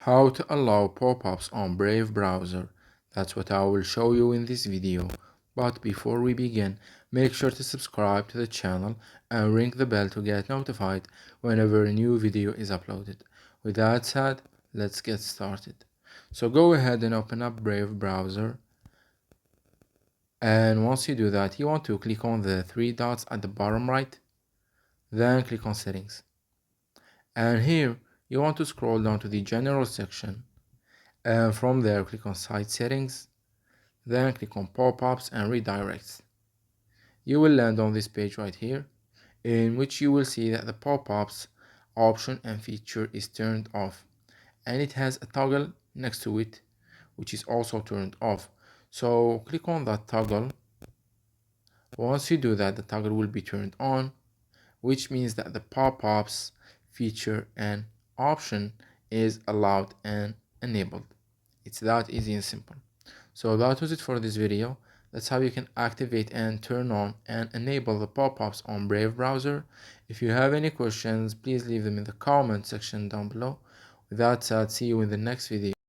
How to allow pop-ups on Brave browser. That's what I will show you in this video. But before we begin, make sure to subscribe to the channel and ring the bell to get notified whenever a new video is uploaded. With that said, let's get started. So go ahead and open up Brave browser. And once you do that, you want to click on the three dots at the bottom right. Then click on settings. And here, you want to scroll down to the general section. And from there, click on site settings. Then click on pop-ups and redirects. You will land on this page right here, in which you will see that the pop-ups option and feature is turned off, and it has a toggle next to it which is also turned off. So click on that toggle. Once you do that, the toggle will be turned on, which means that the pop-ups feature and option is allowed and enabled. It's that easy and simple. So that was it for this video. That's how you can activate and turn on and enable the pop-ups on Brave browser. If you have any questions, please leave them in the comment section down below. With that said, see you in the next video.